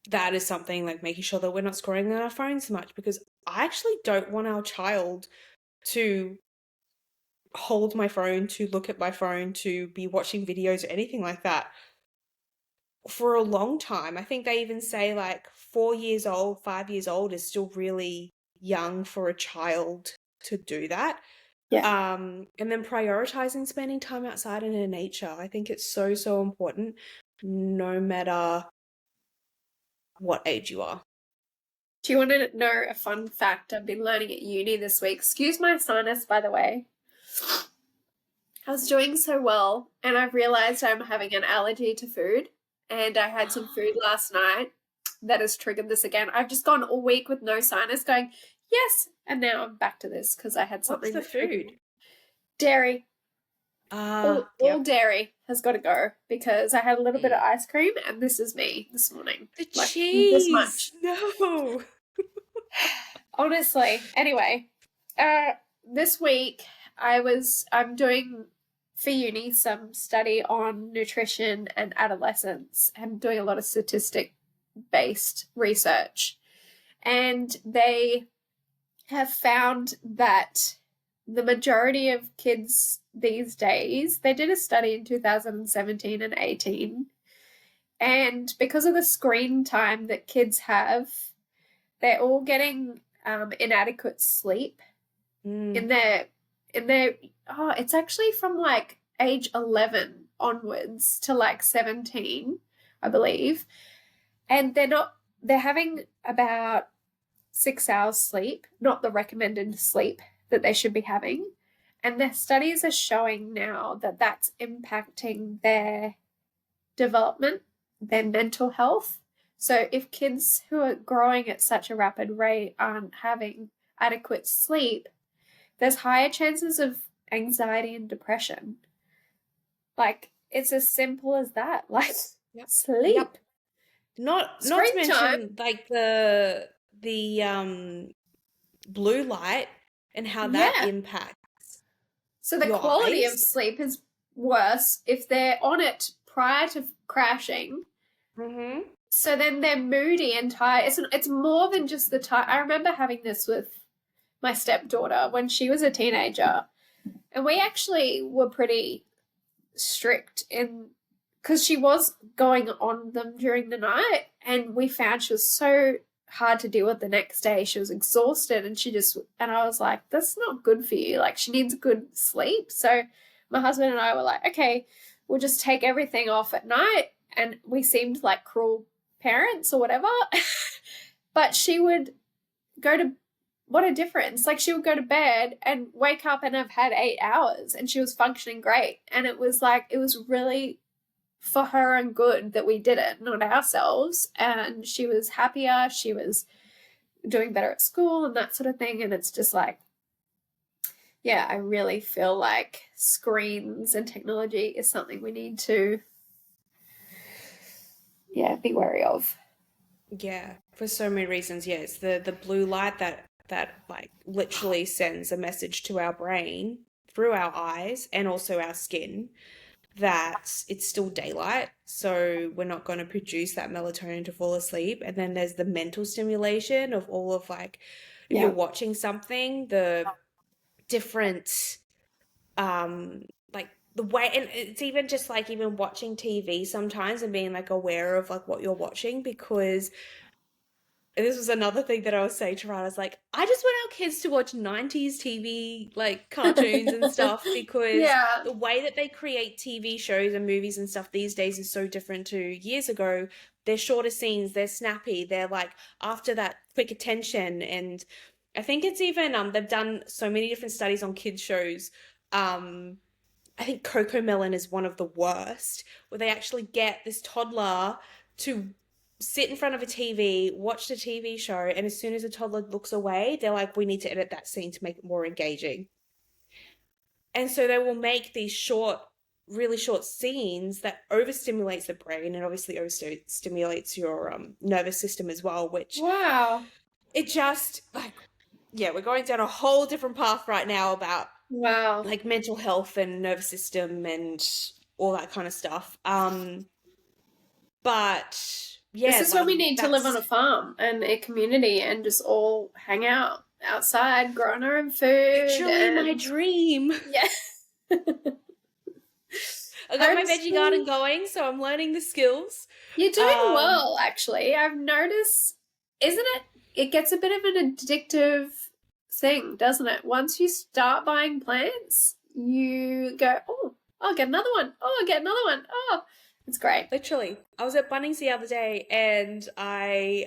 A: that is something, like making sure that we're not scrolling on our phones so much, because I actually don't want our child to hold my phone, to look at my phone, to be watching videos or anything like that for a long time. I think they even say like 4 years old, 5 years old is still really young for a child to do that.
B: Yeah.
A: And then prioritizing spending time outside and in nature. I think it's so, so important, no matter what age you are.
B: Do you want to know a fun fact I've been learning at uni this week? Excuse my sinus, by the way. I was doing so well, and I've realized I'm having an allergy to food. And I had some food last night that has triggered this again. I've just gone all week with no sinus going, yes. And now I'm back to this because I had
A: What's
B: something
A: the
B: that triggered
A: food?
B: me. Dairy. All
A: Yep.
B: dairy has got to go because I had a little bit of ice cream, and this is me this morning.
A: The
B: Like this
A: cheese.
B: much.
A: No.
B: Honestly. Anyway, this week I'm doing for uni some study on nutrition and adolescence and doing a lot of statistic based research. And they have found that the majority of kids these days, they did a study in 2017 and 18, and because of the screen time that kids have, they're all getting inadequate sleep in
A: Mm.
B: their it's actually from like age 11 onwards to like 17, I believe. And they're having about 6 hours sleep, not the recommended sleep that they should be having. And the studies are showing now that that's impacting their development, their mental health. So if kids who are growing at such a rapid rate aren't having adequate sleep, there's higher chances of anxiety and depression. Like, it's as simple as that. Like,
A: Yep.
B: sleep.
A: Yep. Not to
B: Screen time.
A: mention like the blue light and how that
B: Yeah.
A: impacts
B: So the
A: your
B: quality of
A: eyes.
B: sleep is worse if they're on it prior to crashing.
A: Mm-hmm.
B: So then they're moody and tired. It's more than just the time. I remember having this with my stepdaughter when she was a teenager, and we actually were pretty strict in because she was going on them during the night, and we found she was so hard to deal with the next day. She was exhausted, and I was like, that's not good for you. Like, she needs good sleep. So my husband and I were like, okay, we'll just take everything off at night. And we seemed like cruel parents or whatever. But she would go to, what a difference. Like, she would go to bed and wake up and have had 8 hours and she was functioning great. And it was like, it was really for her own good that we did it, not ourselves. And she was happier. She was doing better at school and that sort of thing. And it's just like, yeah, I really feel like screens and technology is something we need to, yeah, be wary of.
A: Yeah, for so many reasons. Yeah, it's the blue light that like literally sends a message to our brain through our eyes and also our skin that it's still daylight, so we're not going to produce that melatonin to fall asleep. And then there's the mental stimulation of all of like if you're
B: Yeah.
A: watching something, the different like the way, and it's even just like even watching TV sometimes and being like aware of like what you're watching, because and this was another thing that I was saying to Ryan. I was like, I just want our kids to watch 90s TV, like cartoons and stuff, because
B: Yeah.
A: the way that they create TV shows and movies and stuff these days is so different to years ago. They're shorter scenes, they're snappy, they're like after that quick attention. And I think it's even they've done so many different studies on kids shows. I think Coco Melon is one of the worst, where they actually get this toddler to sit in front of a TV, watch the TV show, and as soon as the toddler looks away, they're like, we need to edit that scene to make it more engaging. And so they will make these short, really short scenes that overstimulates the brain and obviously overstimulates your nervous system as well, which
B: Wow.
A: it just like, yeah, we're going down a whole different path right now about
B: Wow.
A: like mental health and nervous system and all that kind of stuff. But
B: This
A: yeah,
B: is when
A: like
B: we need to live on
A: that's
B: a farm and a community and just all hang out outside, growing our own food.
A: literally my
B: And
A: dream.
B: yeah.
A: I got my veggie garden
B: Homeschool.
A: going, so I'm learning the skills.
B: You're doing
A: Um,
B: well, actually. I've noticed, isn't it? It gets a bit of an addictive thing, doesn't it? Once you start buying plants, you go, oh, I'll get another one. Oh, I'll get another one. Oh, it's great.
A: literally, I was at Bunnings the other day, and I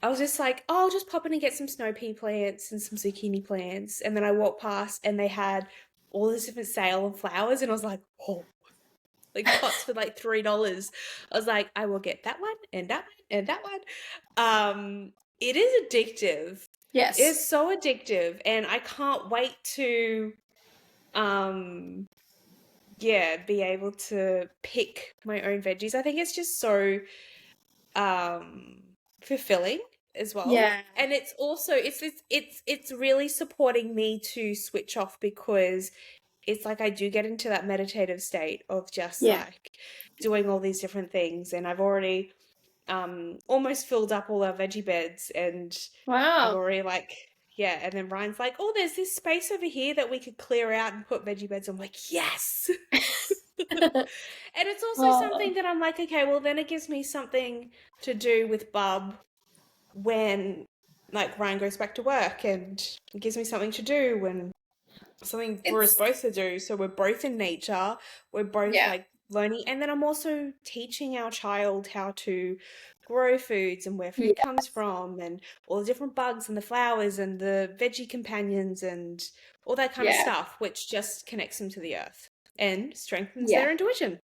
A: was just like, oh, I'll just pop in and get some snow pea plants and some zucchini plants. And then I walked past and they had all this different sale of flowers. And I was like, oh, like pots for like $3. I was like, I will get that one and that one and that one. It is addictive. It
B: Yes.
A: is so addictive. And I can't wait to, um, yeah, be able to pick my own veggies. I think it's just so um fulfilling as well.
B: Yeah.
A: And it's also it's really supporting me to switch off, because it's like I do get into that meditative state of just
B: Yeah.
A: like doing all these different things. And I've already almost filled up all our veggie beds, and I've
B: Wow.
A: already like yeah, and then Ryan's like, oh, there's this space over here that we could clear out and put veggie beds. I'm like, yes. And it's also
B: Oh,
A: something that I'm like, okay, well, then it gives me something to do with Bub when, like, Ryan goes back to work, and it gives me something to do when something for us
B: it's,
A: both to do. So we're both in nature, we're both
B: yeah.
A: like learning, and then I'm also teaching our child how to grow foods and where food
B: Yeah.
A: comes from, and all the different bugs and the flowers and the veggie companions and all that kind of
B: Yeah.
A: stuff, which just connects them to the earth and strengthens
B: Yeah.
A: their intuition.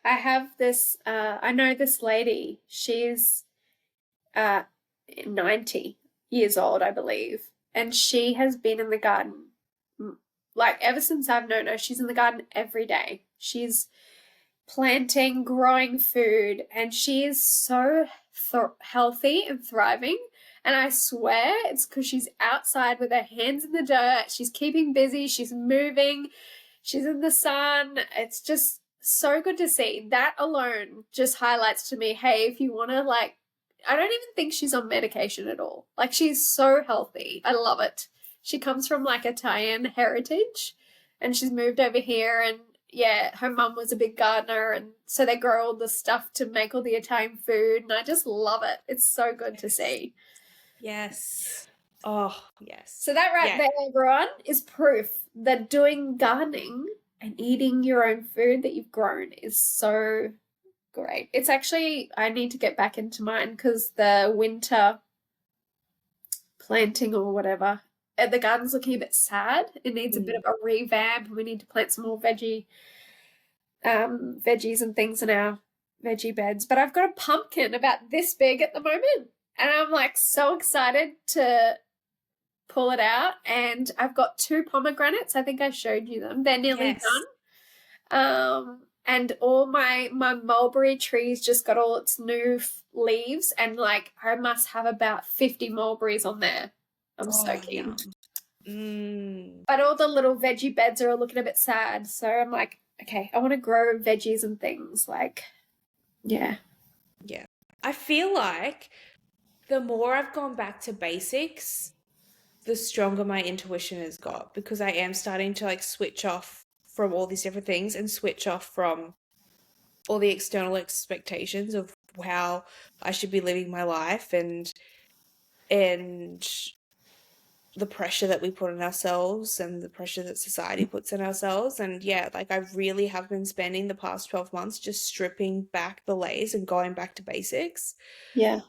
B: I have this, I know this lady, she's uh, 90 years old, I believe. And she has been in the garden, like ever since I've known her, she's in the garden every day. She's planting, growing food, and she is so healthy and thriving. And I swear it's because she's outside with her hands in the dirt. She's keeping busy, she's moving, she's in the sun. It's just so good to see. That alone just highlights to me, hey, if you want to like, I don't even think she's on medication at all. Like, she's so healthy. I love it. She comes from like Italian heritage and she's moved over here, and yeah, her mum was a big gardener, and so they grow all the stuff to make all the Italian food, and I just love it. It's so good to
A: Yes.
B: see.
A: Yes. Oh, yes.
B: So that right
A: Yeah.
B: there, everyone, is proof that doing gardening and eating your own food that you've grown is so great. It's actually, I need to get back into mine because the winter planting or whatever, the garden's looking a bit sad. It needs a bit of a revamp. We need to plant some more veggies and things in our veggie beds. But I've got a pumpkin about this big at the moment, and I'm like so excited to pull it out. And I've got 2 pomegranates. I think I showed you them. They're nearly
A: Yes.
B: done. And all my mulberry trees just got all its new leaves, and like I must have about 50 mulberries on there. I'm so keen.
A: Yum.
B: But all the little veggie beds are looking a bit sad, so I'm like, okay, I want to grow veggies and things. Like, yeah.
A: Yeah. I feel like the more I've gone back to basics, the stronger my intuition has got, because I am starting to like switch off from all these different things and switch off from all the external expectations of how I should be living my life, and the pressure that we put on ourselves and the pressure that society puts on ourselves. And yeah, like I really have been spending the past 12 months just stripping back the layers and going back to basics.
B: Yeah.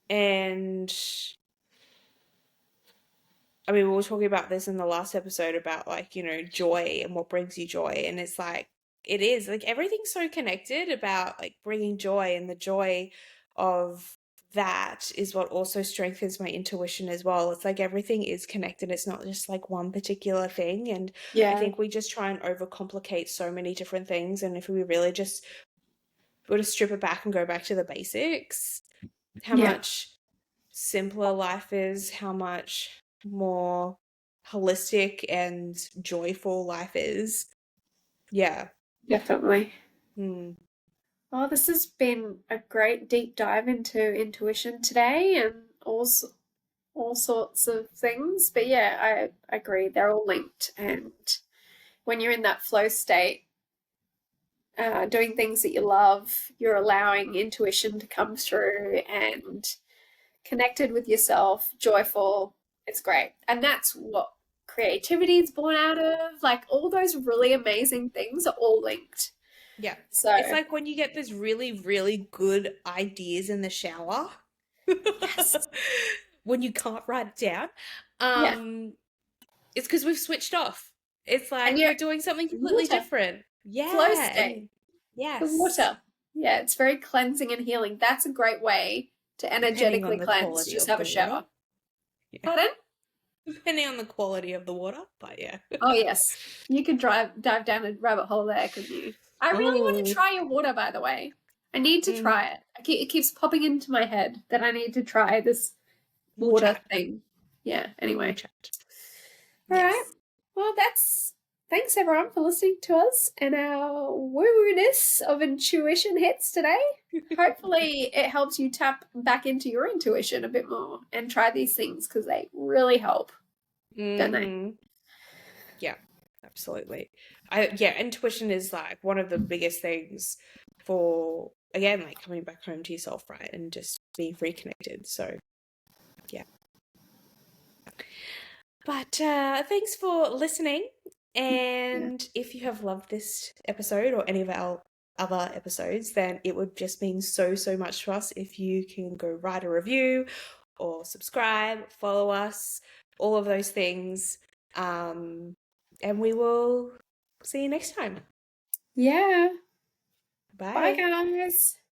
A: And I mean, we were talking about this in the last episode about like, joy and what brings you joy. And it's like, it is like everything's so connected about like bringing joy, and the joy of that is what also strengthens my intuition as well. It's like everything is connected. It's not just like one particular thing. And I think we just try and overcomplicate so many different things. And if we really just were to strip it back and go back to the basics, how much simpler life is, how much more holistic and joyful life is. Yeah.
B: Definitely.
A: Hmm.
B: Well, this has been a great deep dive into intuition today, and all sorts of things. But yeah, I agree. They're all linked. And when you're in that flow state, doing things that you love, you're allowing intuition to come through and connected with yourself, joyful. It's great. And that's what creativity is born out of. Like all those really amazing things are all linked.
A: Yeah.
B: So
A: It's like when you get those really, really good ideas in the shower.
B: yes.
A: When you can't write it down.
B: Yeah.
A: It's because we've switched off. It's
B: And
A: like
B: you're
A: we're doing something completely
B: water,
A: different.
B: flow
A: Yeah.
B: state,
A: And
B: the
A: yes.
B: water. Yeah, it's very cleansing and healing. That's a great way to
A: Depending on
B: energetically
A: the
B: cleanse.
A: quality
B: Just
A: of
B: have
A: the
B: a
A: water.
B: shower.
A: Yeah.
B: Pardon?
A: Depending on the quality of the water, but yeah.
B: Oh yes. You could dive down a rabbit hole there, couldn't you? I really want to
A: Oh.
B: try your water, by the way. I need to try it. It keeps popping into my head that I need to try this
A: We'll
B: water
A: chat.
B: thing. Yeah,
A: We'll
B: anyway.
A: chat.
B: All right.
A: Yes.
B: Well, thanks everyone for listening to us and our woo-woo-ness of intuition hits today. Hopefully it helps you tap back into your intuition a bit more and try these things because they really help, don't they?
A: Yeah, absolutely. Intuition is like one of the biggest things for, again, like coming back home to yourself, right? And just being reconnected. So yeah. But thanks for listening. And if you have loved this episode or any of our other episodes, then it would just mean so, so much to us if you can go write a review or subscribe, follow us, all of those things. And we will see you next time.
B: Yeah. Bye,
A: Bye.
B: guys.